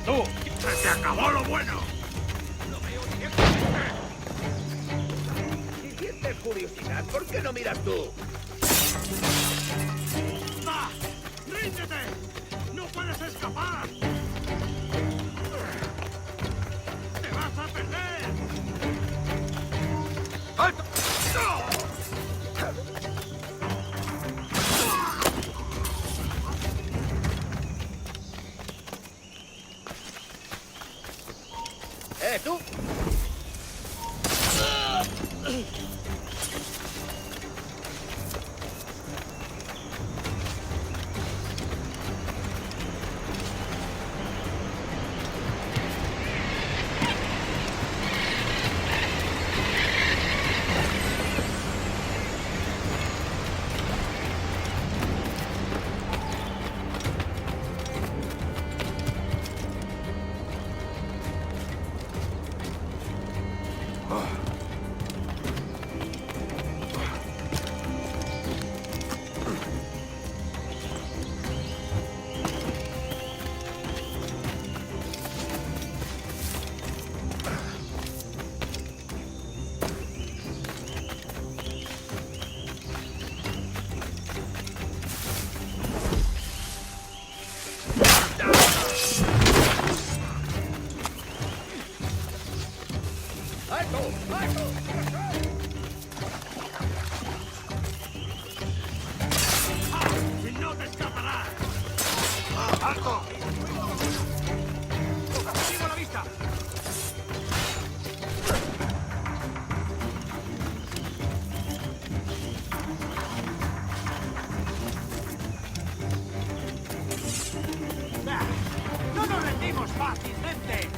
¡Tú! ¡Se te acabó lo bueno! ¡Lo veo directamente! Si sientes curiosidad, ¿por qué no miras tú? ¡Va! ¡Ríndete! ¡No puedes escapar! ¡Te vas a perder! ¡Alto! ¿Tú? ¡No te escaparás! ¡Alto! ¡Sigo la vista! ¡No nos rendimos fácilmente!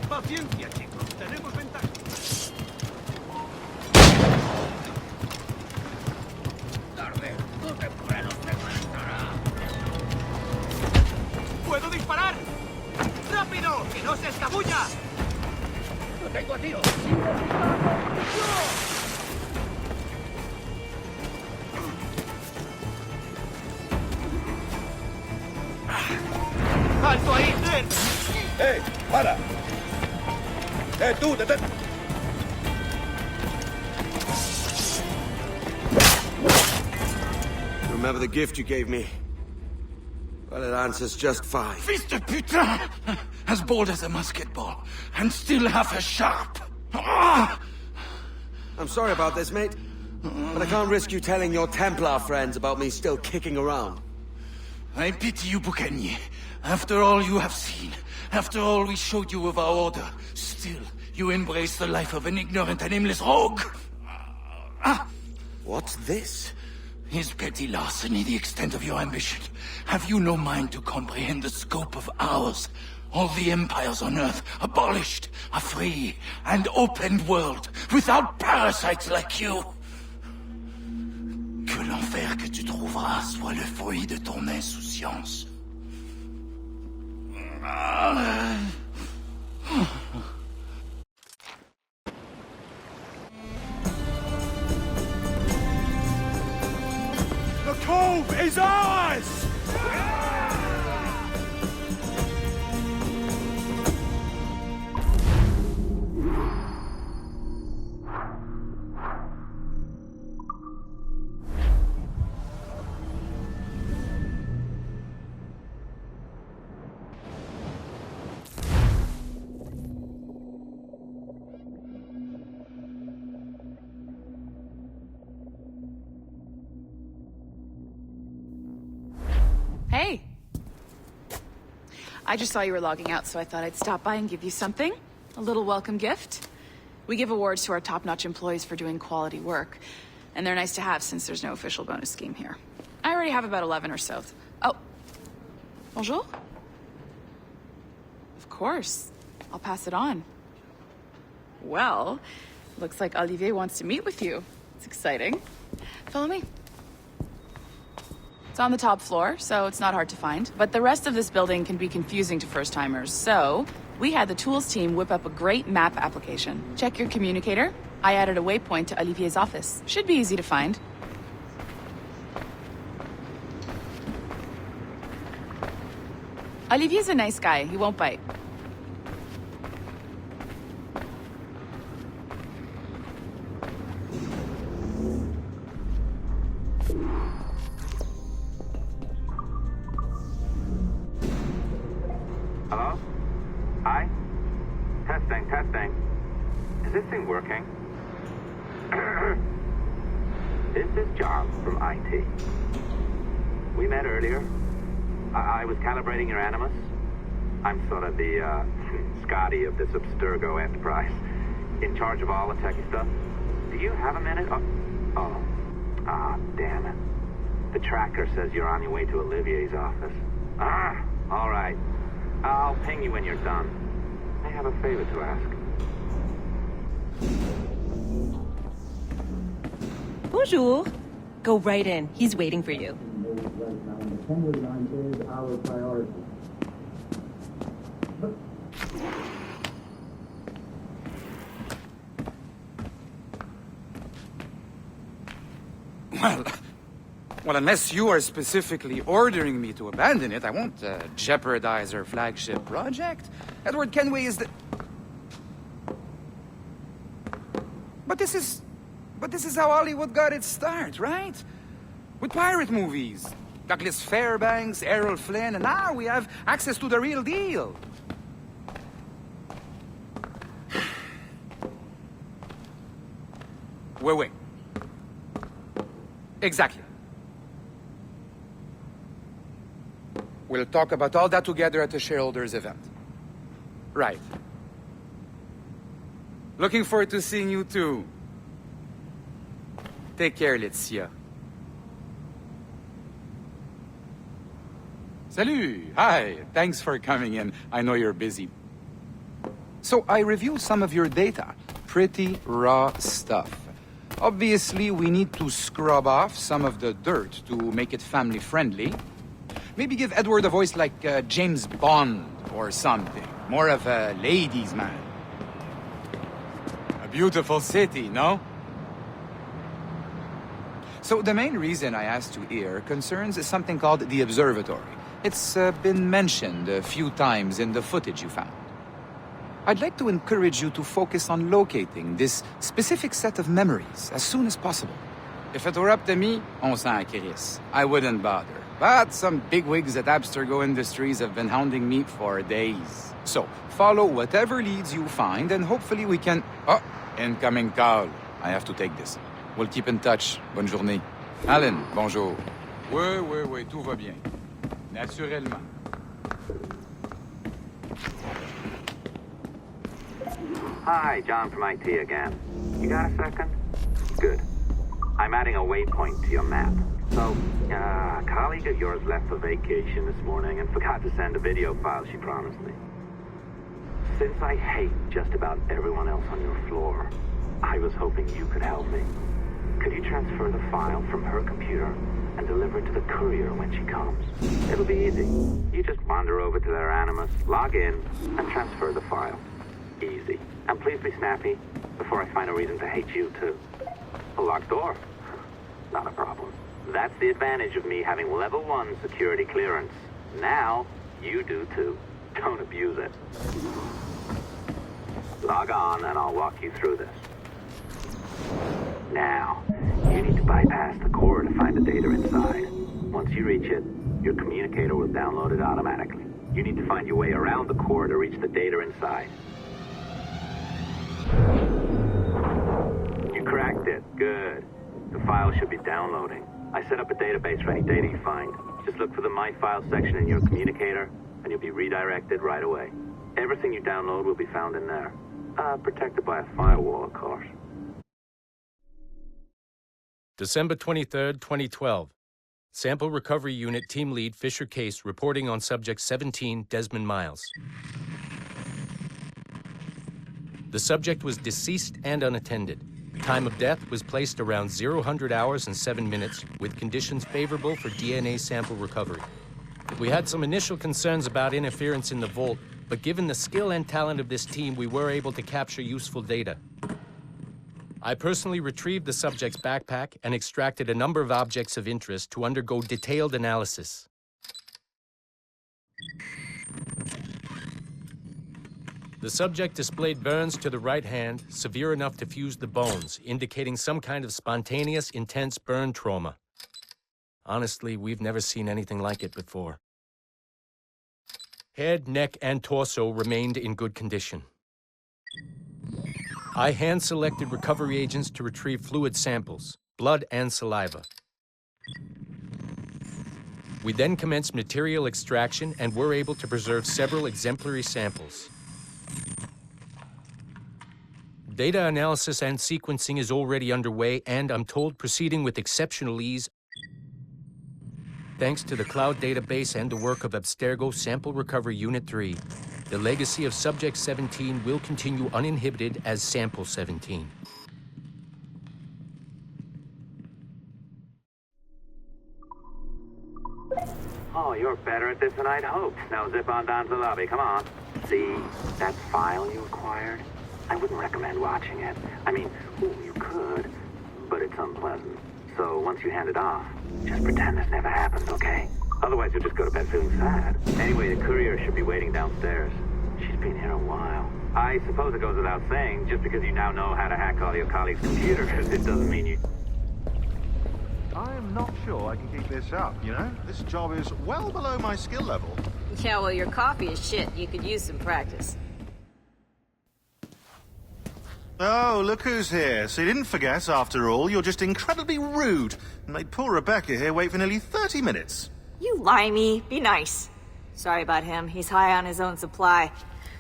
Paciencia, chicos. Tenemos ventaja. ¡Tarde! ¡O temprano te matará! ¡Puedo disparar! ¡Rápido! ¡Que no se escabulla! ¡Lo tengo a tiro! ¡Alto ahí, Ted! ¡Para! ¡Tú! ¡Detén! Remember the gift you gave me? Well, it answers just fine. Iv Pt4! As bold as a musket ball, and still half as sharp. Ah! I'm sorry about this, mate. But I can't risk you telling your Templar friends about me still kicking around. I pity you, Bucanier. After all you have seen, after all we showed you of our order, still you embrace the life of an ignorant and aimless rogue. What's this? Is petty larceny the extent of your ambition? Have you no mind to comprehend the scope of ours? All the empires on Earth abolished, a free and open world, without parasites like you. pauvre soit le fruit de ton insouciance. The cove is ours! Hey. I just saw you were logging out, so I thought I'd stop by and give you something. A little welcome gift. We give awards to our top-notch employees for doing quality work, and they're nice to have since there's no official bonus scheme here. I already have about 11 or so. Oh. Bonjour? Of course. I'll pass it on. Well, looks like Olivier wants to meet with you. It's exciting. Follow me. It's on the top floor, so it's not hard to find. But the rest of this building can be confusing to first-timers, so we had the tools team whip up a great map application. Check your communicator. I added a waypoint to Olivier's office. Should be easy to find. Olivier's a nice guy. He won't bite. Hello? Hi? Testing, testing. Is this thing working? This is John from IT. We met earlier. I was calibrating your Animus. I'm sort of the, Scotty of this Abstergo enterprise. In charge of all the techie stuff. Do you have a minute? Damn it. The tracker says you're on your way to Olivier's office. All right. I'll ping you when you're done. I have a favor to ask. Bonjour. Go right in. He's waiting for you. Well, unless you are specifically ordering me to abandon it, I won't jeopardize our flagship project. Edward Kenway is the... But this is how Hollywood got its start, right? With pirate movies. Douglas Fairbanks, Errol Flynn, and now we have access to the real deal. Wait. Exactly. We'll talk about all that together at the shareholders event. Right. Looking forward to seeing you too. Take care, Laetitia. Salut! Hi! Thanks for coming in. I know you're busy. So I reviewed some of your data. Pretty raw stuff. Obviously, we need to scrub off some of the dirt to make it family-friendly. Maybe give Edward a voice like James Bond or something. More of a ladies' man. A beautiful city, no? So the main reason I asked you here concerns something called the observatory. It's been mentioned a few times in the footage you found. I'd like to encourage you to focus on locating this specific set of memories as soon as possible. If it were up to me, on s'en crisse. I wouldn't bother. But some bigwigs at Abstergo Industries have been hounding me for days. So, follow whatever leads you find and hopefully we can... Oh, incoming call. I have to take this. We'll keep in touch. Bonne journée. Alan, bonjour. Oui, tout va bien. Naturellement. Hi, John from IT again. You got a second? Good. I'm adding a waypoint to your map. So, a colleague of yours left for vacation this morning and forgot to send a video file she promised me. Since I hate just about everyone else on your floor, I was hoping you could help me. Could you transfer the file from her computer and deliver it to the courier when she comes? It'll be easy. You just wander over to their Animus, log in, and transfer the file. Easy. And please be snappy before I find a reason to hate you, too. A locked door? Not a problem. That's the advantage of me having level 1 security clearance. Now, you do, too. Don't abuse it. Log on, and I'll walk you through this. Now, you need to bypass the core to find the data inside. Once you reach it, your communicator will download it automatically. You need to find your way around the core to reach the data inside. You cracked it. Good. The file should be downloading. I set up a database for any data you find. Just look for the My Files section in your communicator, and you'll be redirected right away. Everything you download will be found in there. Protected by a firewall, of course. December 23rd, 2012. Sample Recovery Unit Team Lead Fisher Case reporting on Subject 17, Desmond Miles. The subject was deceased and unattended. Time of death was placed around 00 hours and 7 minutes, with conditions favorable for DNA sample recovery. We had some initial concerns about interference in the vault, but given the skill and talent of this team, we were able to capture useful data. I personally retrieved the subject's backpack and extracted a number of objects of interest to undergo detailed analysis. The subject displayed burns to the right hand, severe enough to fuse the bones, indicating some kind of spontaneous, intense burn trauma. Honestly, we've never seen anything like it before. Head, neck, and torso remained in good condition. I hand-selected recovery agents to retrieve fluid samples, blood and saliva. We then commenced material extraction and were able to preserve several exemplary samples. Data analysis and sequencing is already underway, and I'm told proceeding with exceptional ease. Thanks to the cloud database and the work of Abstergo Sample Recovery Unit 3, the legacy of Subject 17 will continue uninhibited as Sample 17. Oh, you're better at this than I'd hoped. Now zip on down to the lobby, come on. See, that file you acquired? I wouldn't recommend watching it. I mean, you could, but it's unpleasant. So once you hand it off, just pretend this never happened, okay? Otherwise you'll just go to bed feeling sad. Anyway, the courier should be waiting downstairs. She's been here a while. I suppose it goes without saying, just because you now know how to hack all your colleagues' computers, it doesn't mean you... I'm not sure I can keep this up, you know? This job is well below my skill level. Yeah, well, your coffee is shit. You could use some practice. Oh, look who's here. So you didn't forget, after all, you're just incredibly rude and made poor Rebecca here wait for nearly 30 minutes. You limey. Be nice. Sorry about him. He's high on his own supply.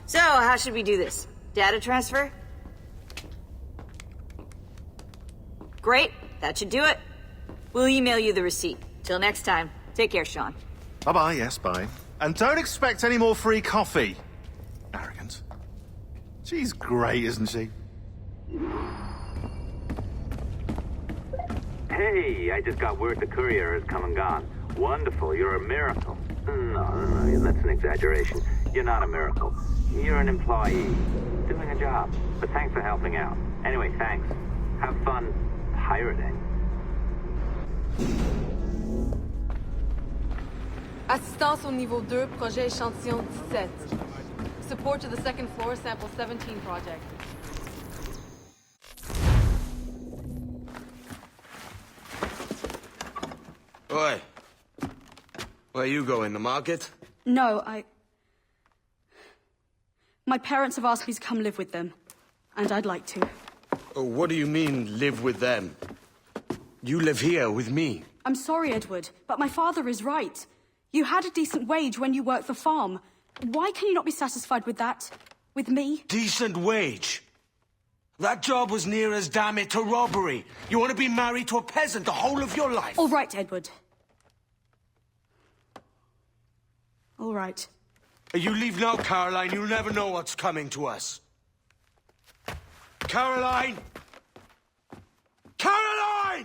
So, how should we do this? Data transfer? Great. That should do it. We'll email you the receipt. Till next time. Take care, Sean. Bye-bye, yes, bye. And don't expect any more free coffee. Arrogant. She's great, isn't she? Hey, I just got word the courier has come and gone. Wonderful, you're a miracle. No, that's an exaggeration. You're not a miracle. You're an employee, doing a job. But thanks for helping out. Anyway, thanks. Have fun pirating. Assistance au niveau 2, projet échantillon 17. Support to the second floor, sample 17 project. Oi. Where you going, the market? No, my parents have asked me to come live with them, and I'd like to. Oh, what do you mean, live with them? You live here with me. I'm sorry, Edward, but my father is right. You had a decent wage when you worked the farm. Why can you not be satisfied with that? With me? Decent wage? That job was near as damn it to robbery. You want to be married to a peasant the whole of your life? All right, Edward. All right. You leave now, Caroline. You'll never know what's coming to us. Caroline! Caroline!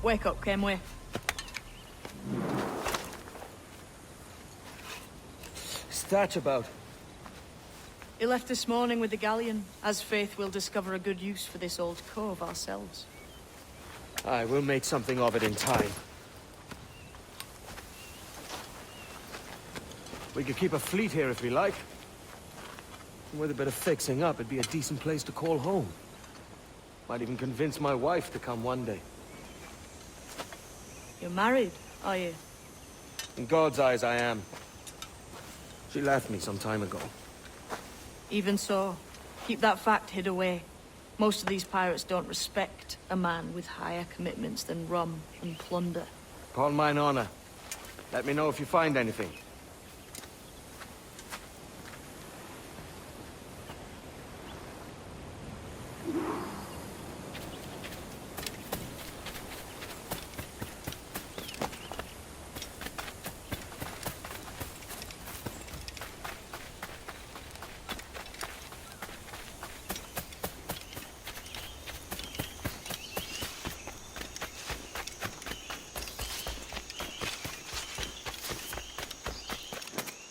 Wake up, Kenway. What's that about? He left this morning with the galleon. As faith, we'll discover a good use for this old cove ourselves. Aye, we'll make something of it in time. We could keep a fleet here if we like. And with a bit of fixing up, it'd be a decent place to call home. Might even convince my wife to come one day. You're married, are you? In God's eyes, I am. She left me some time ago. Even so, keep that fact hid away. Most of these pirates don't respect a man with higher commitments than rum and plunder. Upon mine honor. Let me know if you find anything.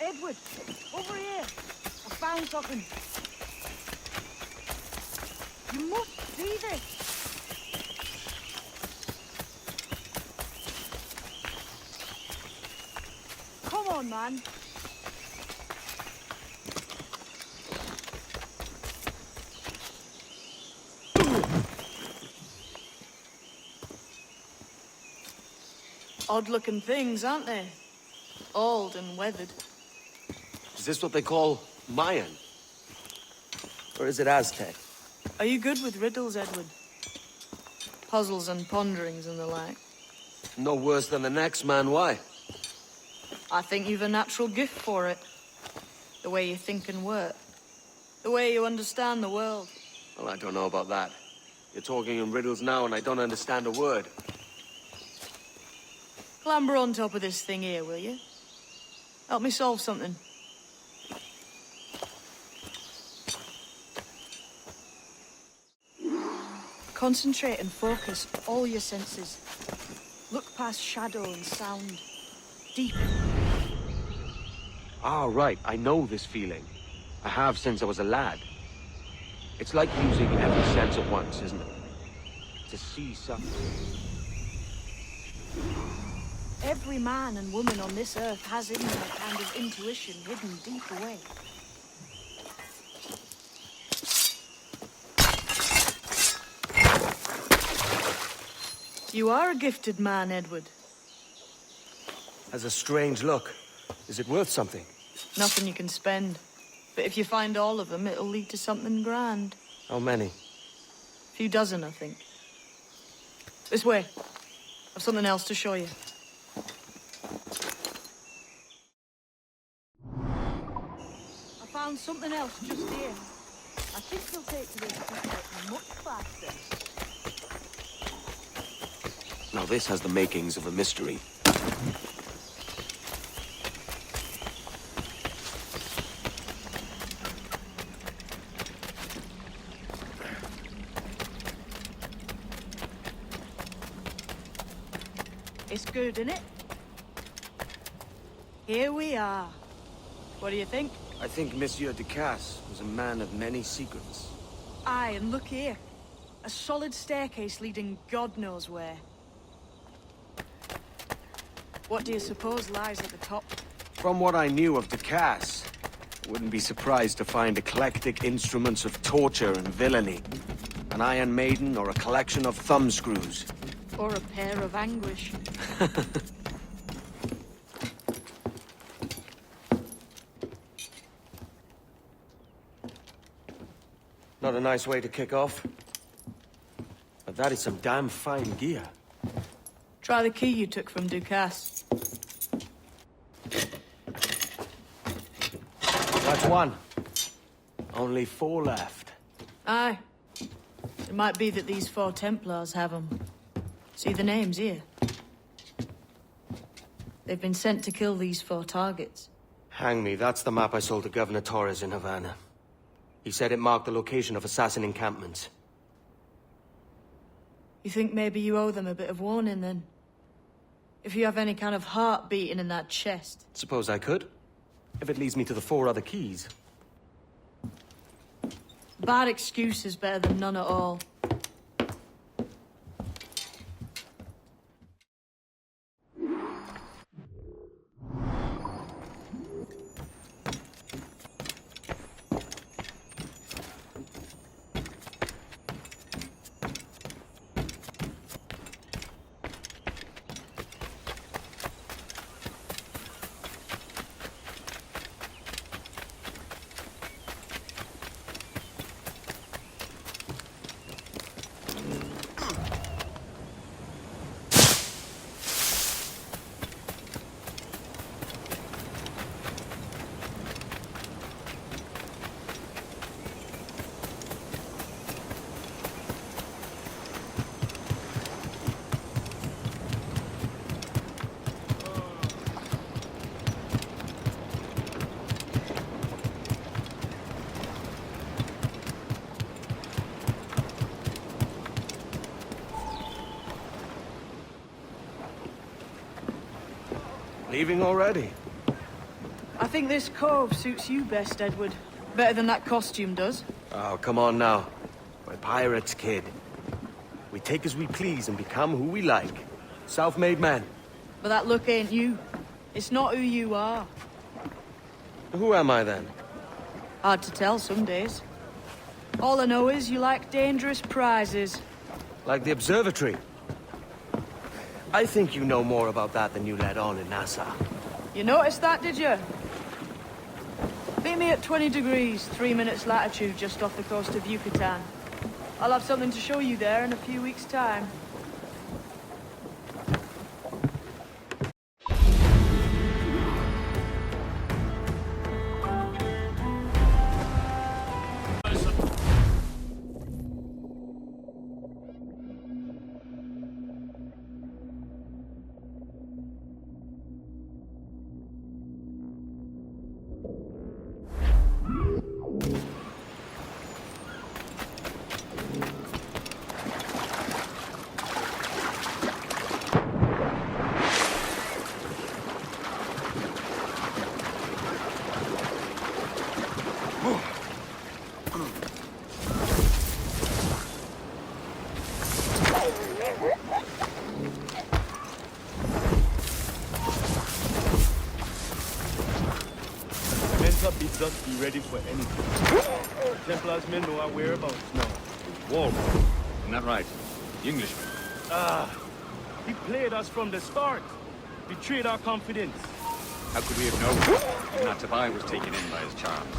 Edward, over here. I found something. You must see this. Come on, man. Odd-looking things, aren't they? Old and weathered. Is this what they call Mayan? Or is it Aztec? Are you good with riddles, Edward? Puzzles and ponderings and the like? No worse than the next man, why? I think you've a natural gift for it. The way you think and work. The way you understand the world. Well, I don't know about that. You're talking in riddles now and I don't understand a word. Clamber on top of this thing here, will you? Help me solve something. Concentrate and focus all your senses. Look past shadow and sound. Deep. Ah, right. I know this feeling. I have since I was a lad. It's like using every sense at once, isn't it? To see something. Every man and woman on this earth has in them a kind of intuition hidden deep away. You are a gifted man, Edward. Has a strange look. Is it worth something? Nothing you can spend. But if you find all of them, it'll lead to something grand. How many? A few dozen, I think. This way. I've something else to show you. I found something else just here. I think you'll take to this secret much faster. Now this has the makings of a mystery. It's good, isn't it? Here we are. What do you think? I think Monsieur Ducasse was a man of many secrets. Aye, and look here. A solid staircase leading God knows where. What do you suppose lies at the top? From what I knew of Ducasse, I wouldn't be surprised to find eclectic instruments of torture and villainy. An Iron Maiden or a collection of thumbscrews. Or a pair of anguish. Not a nice way to kick off. But that is some damn fine gear. Try the key you took from Ducasse. That's one. Only 4 left. Aye. It might be that these 4 Templars have them. See the names here? They've been sent to kill these 4 targets. Hang me, that's the map I sold to Governor Torres in Havana. He said it marked the location of assassin encampments. You think maybe you owe them a bit of warning, then? If you have any kind of heart beating in that chest. Suppose I could. If it leads me to the 4 other keys. Bad excuse is better than none at all. Leaving already? I think this cove suits you best, Edward. Better than that costume does. Oh, come on now. We're pirates, kid. We take as we please and become who we like. Self-made men. But that look ain't you. It's not who you are. Who am I, then? Hard to tell some days. All I know is you like dangerous prizes. Like the observatory. I think you know more about that than you let on in Nassau. You noticed that, did you? Meet me at 20 degrees, 3 minutes latitude just off the coast of Yucatan. I'll have something to show you there in a few weeks' time. Be ready for anything. Templar's men know our whereabouts now. Walpole, isn't that right? The Englishman. He played us from the start. Betrayed our confidence. How could we have known? Even our Tobias was taken in by his charms.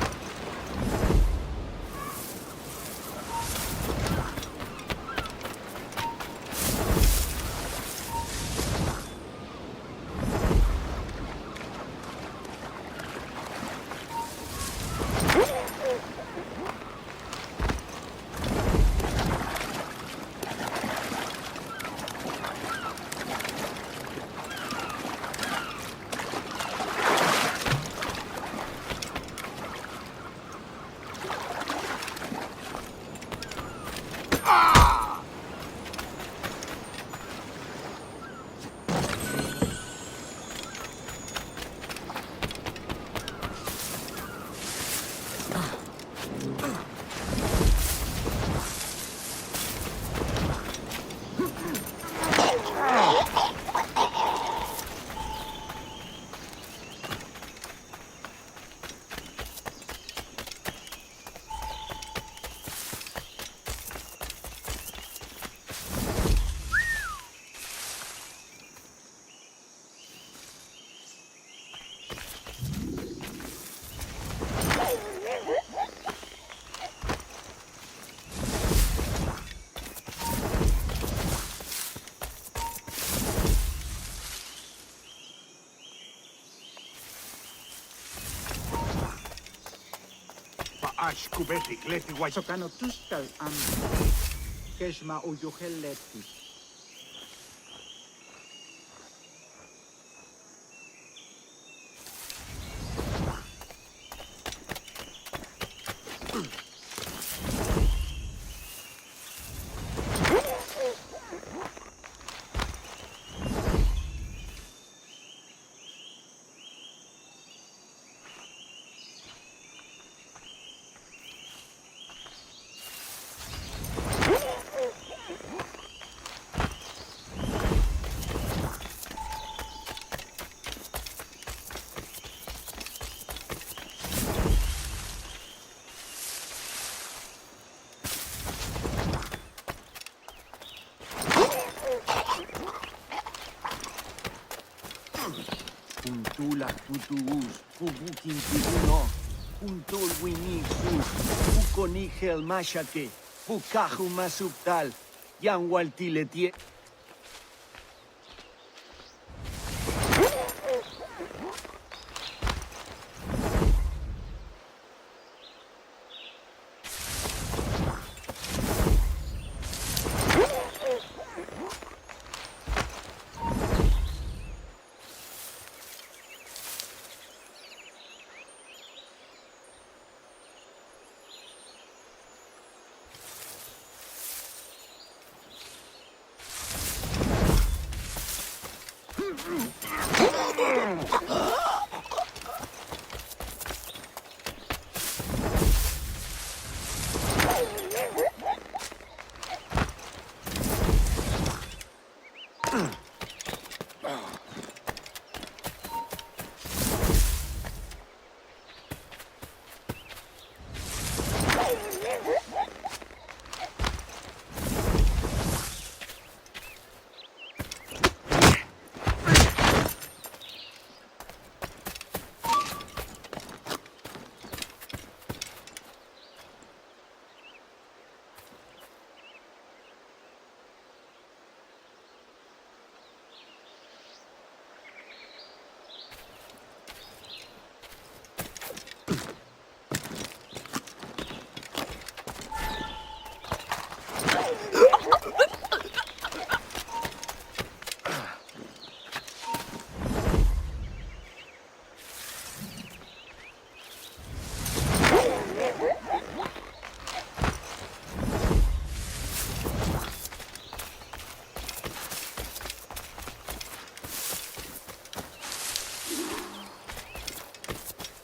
Ashkubeti gleti white. Sokano tustal am keshma uyoheleti. Tulak tutuus, pubukin tubuno, untol winig su, pukonigel mashate, pukaju masuptal, yanwaltiletie.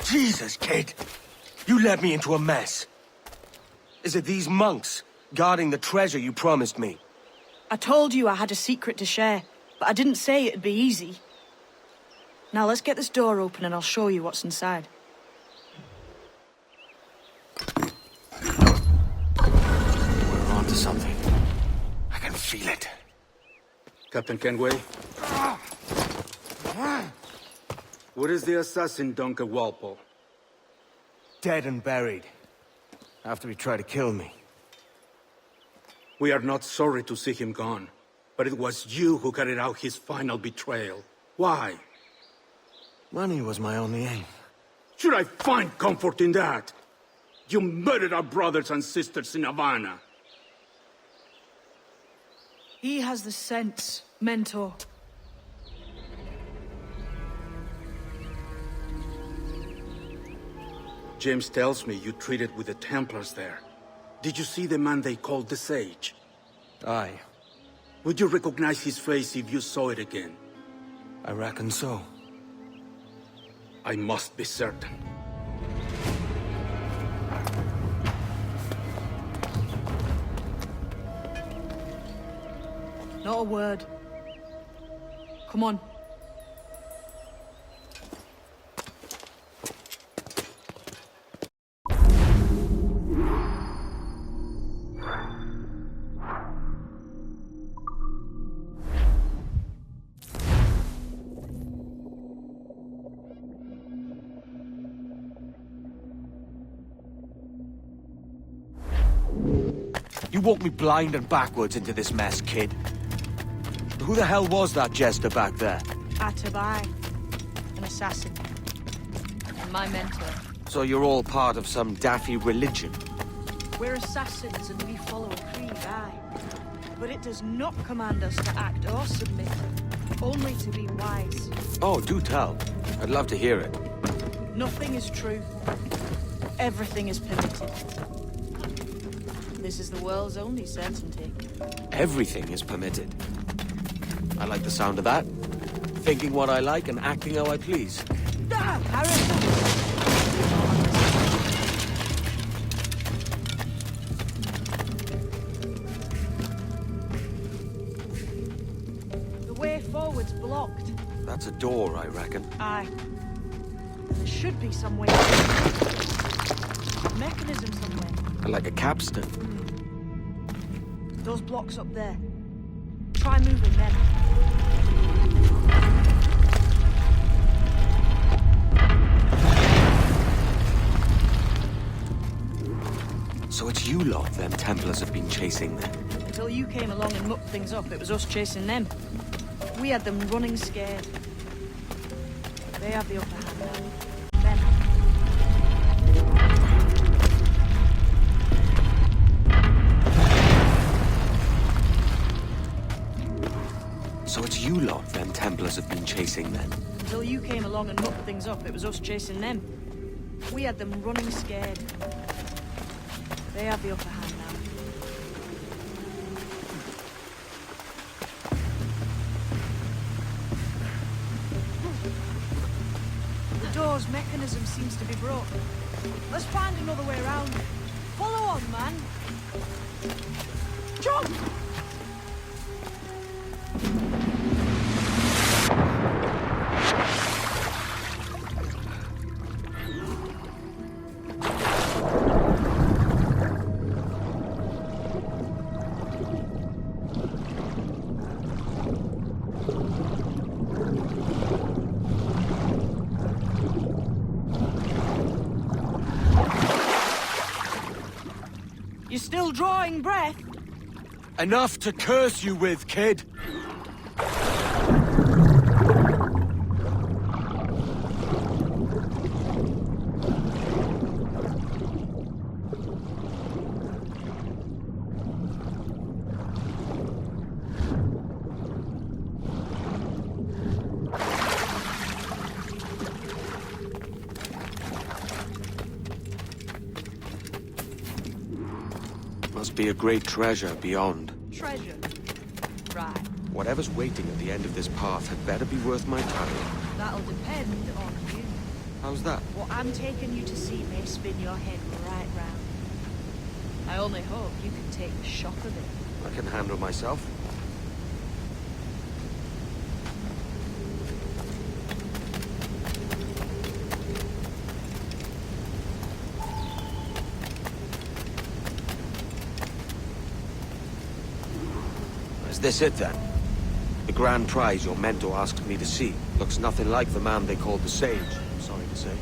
Jesus, kid! You led me into a mess. Is it these monks guarding the treasure you promised me? I told you I had a secret to share, but I didn't say it'd be easy. Now let's get this door open and I'll show you what's inside. We're onto something. I can feel it. Captain Kenway? What is the assassin, Duncan Walpole? Dead and buried. After he tried to kill me. We are not sorry to see him gone, but it was you who carried out his final betrayal. Why? Money was my only aim. Should I find comfort in that? You murdered our brothers and sisters in Havana. He has the sense, Mentor. James tells me you treated with the Templars there. Did you see the man they called the Sage? Aye. Would you recognize his face if you saw it again? I reckon so. I must be certain. Not a word. Come on. You walked me blind and backwards into this mess, kid. Who the hell was that jester back there? Atabai, an assassin. And my mentor. So you're all part of some daffy religion? We're assassins and we follow a creed, aye. But it does not command us to act or submit, only to be wise. Oh, do tell. I'd love to hear it. Nothing is true. Everything is permitted. This is the world's only certainty. Everything is permitted. I like the sound of that. Thinking what I like and acting how I please. Ah, Harris! The way forward's blocked. That's a door, I reckon. Aye. There should be some way. Mechanism somewhere. Like a capstan. Those blocks up there. Try moving them. So it's you lot them Templars have been chasing then? Until you came along and mucked things up, it was us chasing them. We had them running scared. They have the upper hand now. Them. So it's you lot them Templars have been chasing then? Until you came along and mucked things up, it was us chasing them. We had them running scared. They have the upper hand now. The door's mechanism seems to be broken. Let's find another way around. Follow on, man. Jump! You're still drawing breath? Enough to curse you with, kid! Must be a great treasure beyond. Treasure. Right. Whatever's waiting at the end of this path had better be worth my time. That'll depend on you. How's that? What I'm taking you to see may spin your head right round. I only hope you can take the shock of it. I can handle myself. Is this it then? The grand prize your mentor asked me to see. Looks nothing like the man they called the Sage, I'm sorry to say.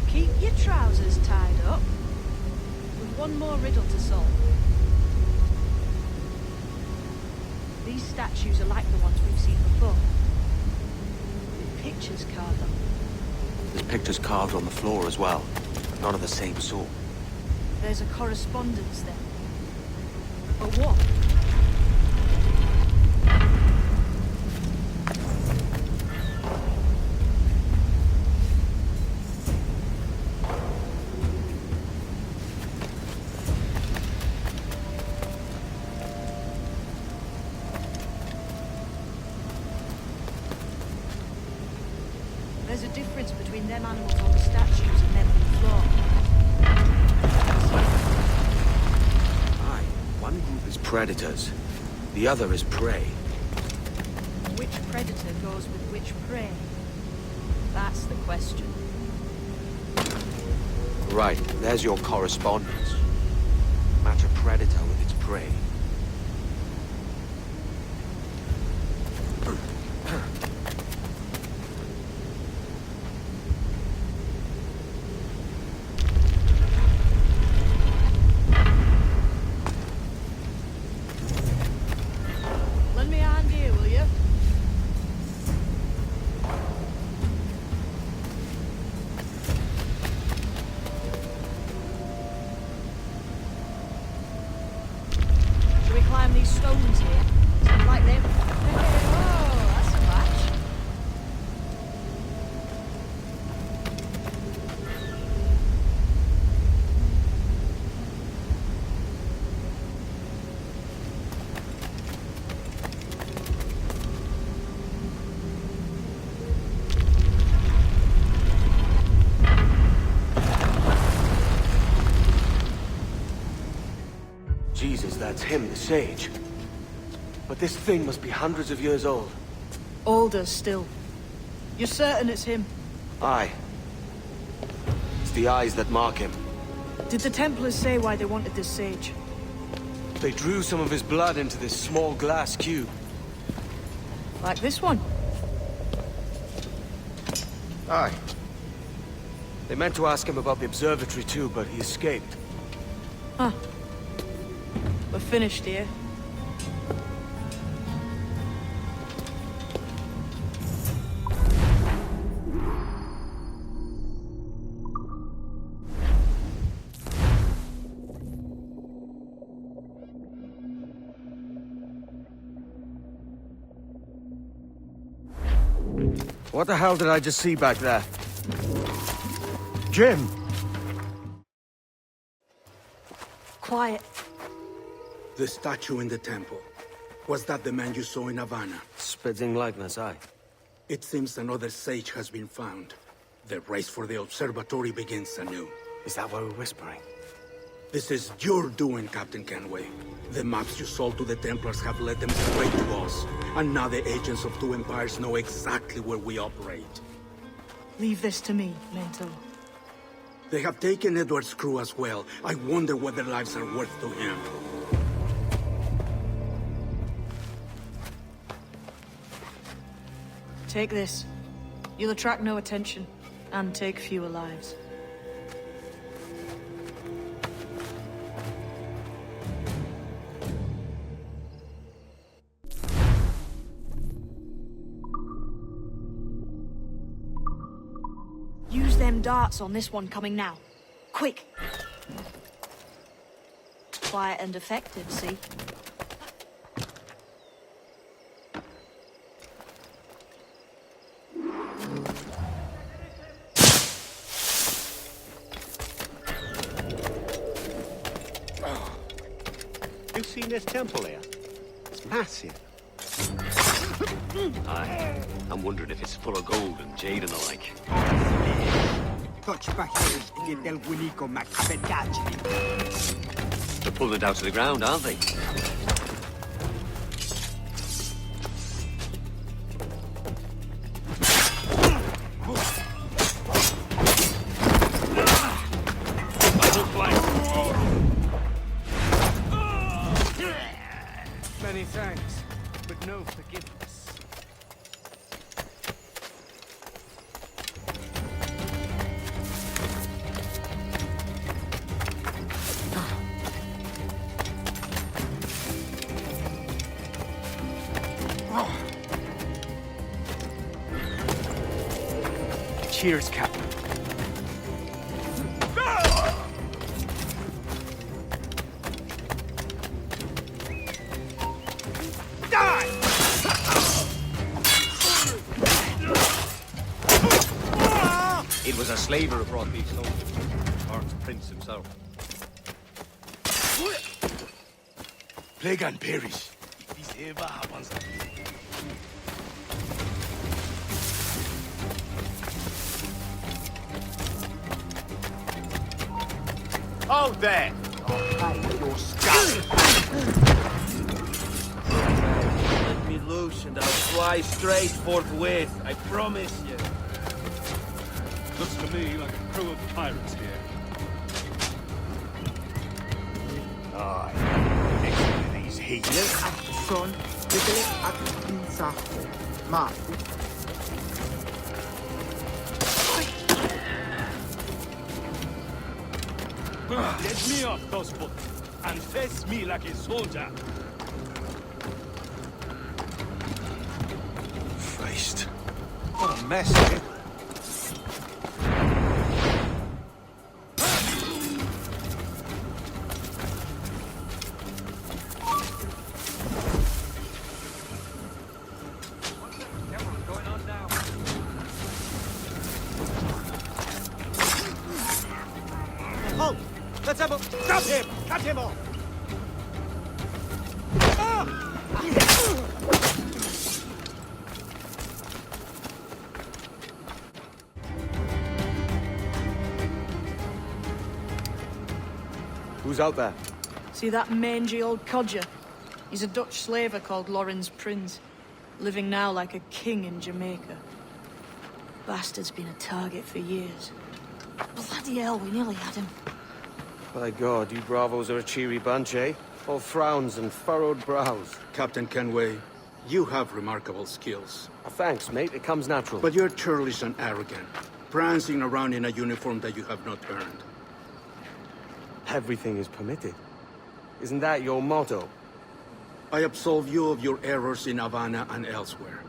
Keep your trousers tied up. With one more riddle to solve. These statues are like the ones we've seen before. With pictures carved on them. There's pictures carved on the floor as well, but none of the same sort. There's a correspondence then. But what? There's a difference between them animals on the statues and them on the floor. Aye, one group is predators, the other is prey. Which predator goes with which prey? That's the question. Right, there's your correspondence. Match a predator with its prey. Lend me a hand here, will you? Should we climb these stones here? Something like them? Oh, that's a match. Jesus, that's him, the Sage. But this thing must be hundreds of years old. Older still. You're certain it's him? Aye. It's the eyes that mark him. Did the Templars say why they wanted this sage? They drew some of his blood into this small glass cube. Like this one? Aye. They meant to ask him about the observatory too, but he escaped. Huh. We're finished here. What the hell did I just see back there? Jim! Quiet. The statue in the temple. Was that the man you saw in Havana? Spitting likeness, aye. It seems another sage has been found. The race for the observatory begins anew. Is that why we're whispering? This is your doing, Captain Kenway. The maps you sold to the Templars have led them straight to us. And now the agents of two empires know exactly where we operate. Leave this to me, Mentor. They have taken Edward's crew as well. I wonder what their lives are worth to him. Take this. You'll attract no attention, and take fewer lives. Use them darts on this one coming now. Quick! Quiet and effective, see? You've seen this temple here? It's massive. Aye. I'm wondering if it's full of gold and jade and the like. They're pulling it down to the ground, aren't they? Many thanks, but no forgiveness. Cheers, Captain. It was a slaver who brought these soldiers. Lawrence Prince himself. Plague and perish, if this ever happens again. Hold there! Your skull! Let me loose and I'll fly straight forthwith, I promise you. Looks to me like a crew of pirates here. Aye. Next one of these heathens. Let me off those boots and face me like a soldier. Christ. What a mess, eh? Halt! Let's have a... Stop him! Cut him off! Who's out there? See that mangy old codger? He's a Dutch slaver called Lawrence Prince, living now like a king in Jamaica. Bastard's been a target for years. Bloody hell, we nearly had him. By God, you bravos are a cheery bunch, eh? All frowns and furrowed brows. Captain Kenway, you have remarkable skills. Thanks, mate. It comes natural. But you're churlish and arrogant, prancing around in a uniform that you have not earned. Everything is permitted. Isn't that your motto? I absolve you of your errors in Havana and elsewhere,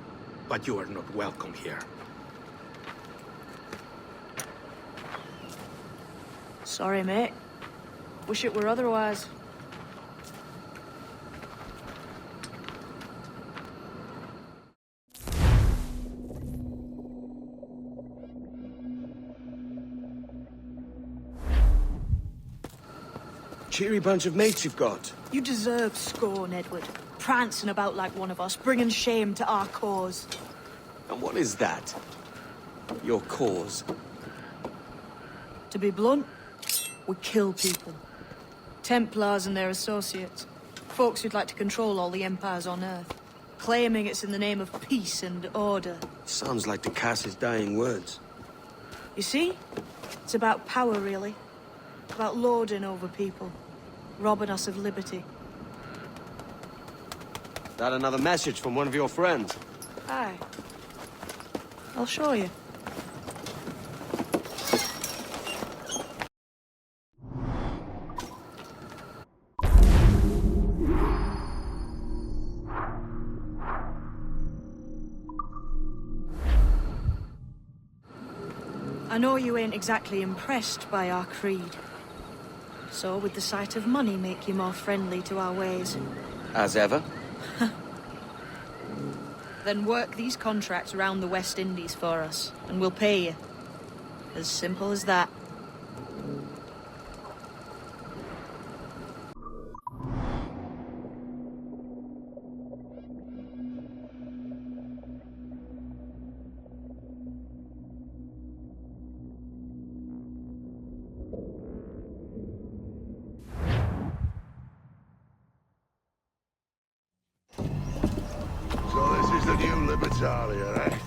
but you are not welcome here. Sorry, mate. Wish it were otherwise. Cheery bunch of mates you've got. You deserve scorn, Edward. Prancing about like one of us, bringing shame to our cause. And what is that? Your cause? To be blunt, we kill people. Templars and their associates. Folks who'd like to control all the empires on Earth. Claiming it's in the name of peace and order. Sounds like the Cass's dying words. You see? It's about power, really. About lording over people. Robbing us of liberty. That another message from one of your friends? Aye. I'll show you. I know you ain't exactly impressed by our creed. So would the sight of money make you more friendly to our ways? As ever? Then work these contracts around the West Indies for us, and we'll pay you. As simple as that. Libertalia, eh?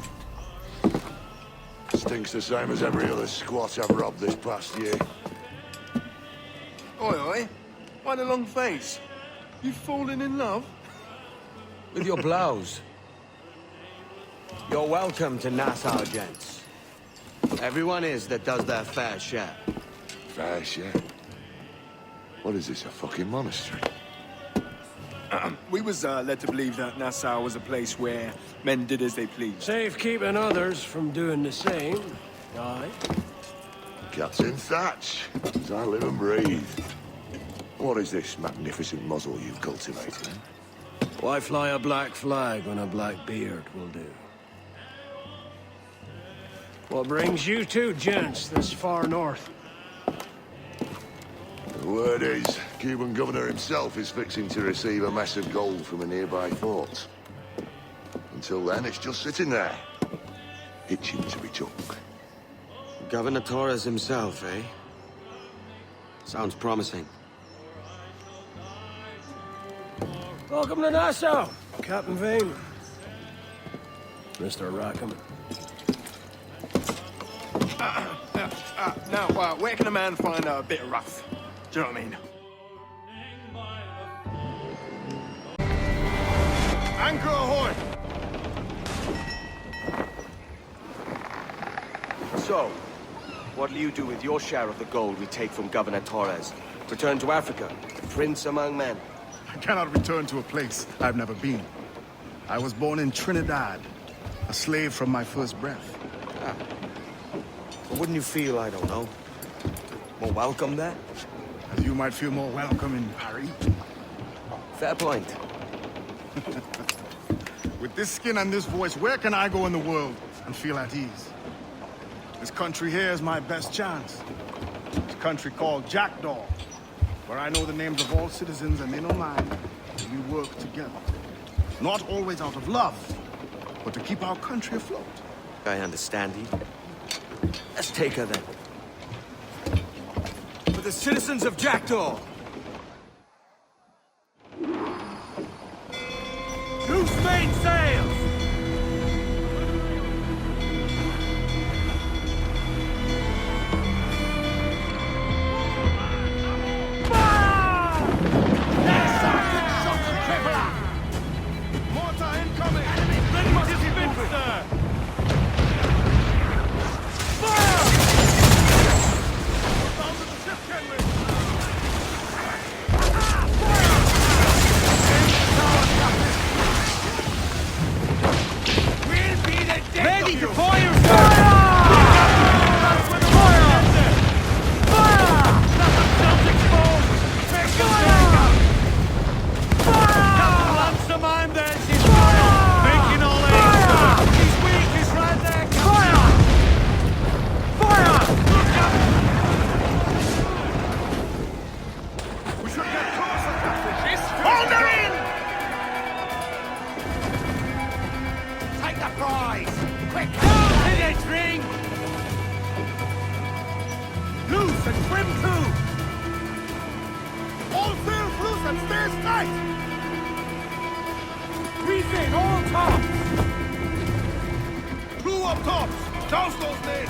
Stinks the same as every other squat I've robbed this past year. Oi, oi. Why the long face? You fallen in love? With your blouse. You're welcome to Nassau, gents. Everyone is that does their fair share. Fair share? What is this, a fucking monastery? We was led to believe that Nassau was a place where men did as they pleased. Safe keeping others from doing the same. Aye. Captain Thatch, as I live and breathe. What is this magnificent muzzle you've cultivated? Why fly a black flag when a black beard will do? What brings you two gents this far north? The word is, Cuban governor himself is fixing to receive a mess of gold from a nearby fort. Until then, it's just sitting there, itching to be took. Governor Torres himself, eh? Sounds promising. Welcome to Nassau, Captain Vane. Mr. Rackham. Now, where can a man find a bit of rough? Do you know what I mean? Anchor ahoy! So, what'll you do with your share of the gold we take from Governor Torres? Return to Africa, prince among men? I cannot return to a place I've never been. I was born in Trinidad, a slave from my first breath. Ah. But wouldn't you feel, I don't know, more welcome there? As you might feel more welcome in Paris. Fair point. With this skin and this voice, where can I go in the world and feel at ease? This country here is my best chance. This country called Jackdaw, where I know the names of all citizens and they know mine, and we work together. Not always out of love, but to keep our country afloat. I understand you. Let's take her then. For the citizens of Jackdaw! Loose main sails! Mortar incoming! Ready to spin, sir! Down to the ship, Kenway! Fire! boys! Quick, down to the ring! Loose and trim to! All sails loose and stay tight! Breathe in, all tops! Crew up tops! Douse those men!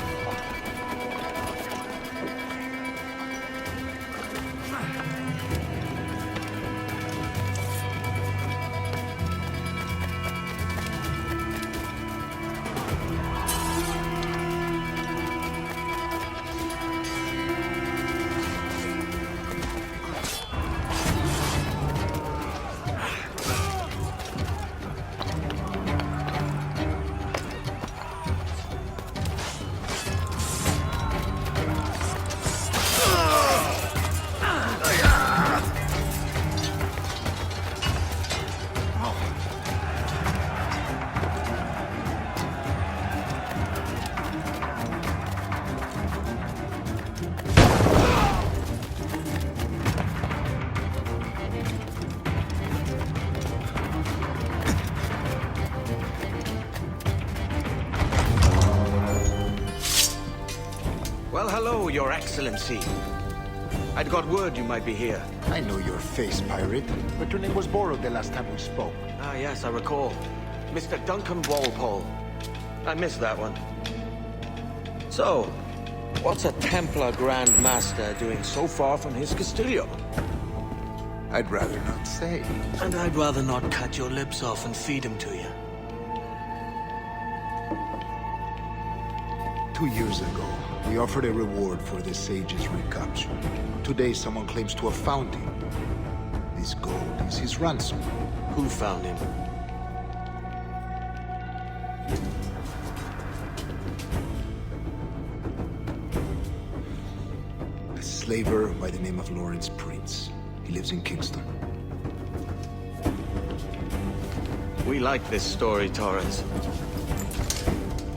Well, hello, Your Excellency. I'd got word you might be here. I know your face, pirate, but your name was borrowed the last time we spoke. Ah, yes, I recall. Mr. Duncan Walpole. I missed that one. So, what's a Templar Grand Master doing so far from his Castillo? I'd rather not say. And I'd rather not cut your lips off and feed him to you. 2 years ago, we offered a reward for the sage's recapture. Today, someone claims to have found him. This gold is his ransom. Who found him? A slaver by the name of Lawrence Prince. He lives in Kingston. We like this story, Torrance.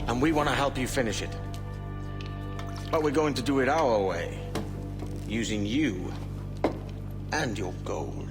And we want to help you finish it. But we're going to do it our way. Using you and your gold.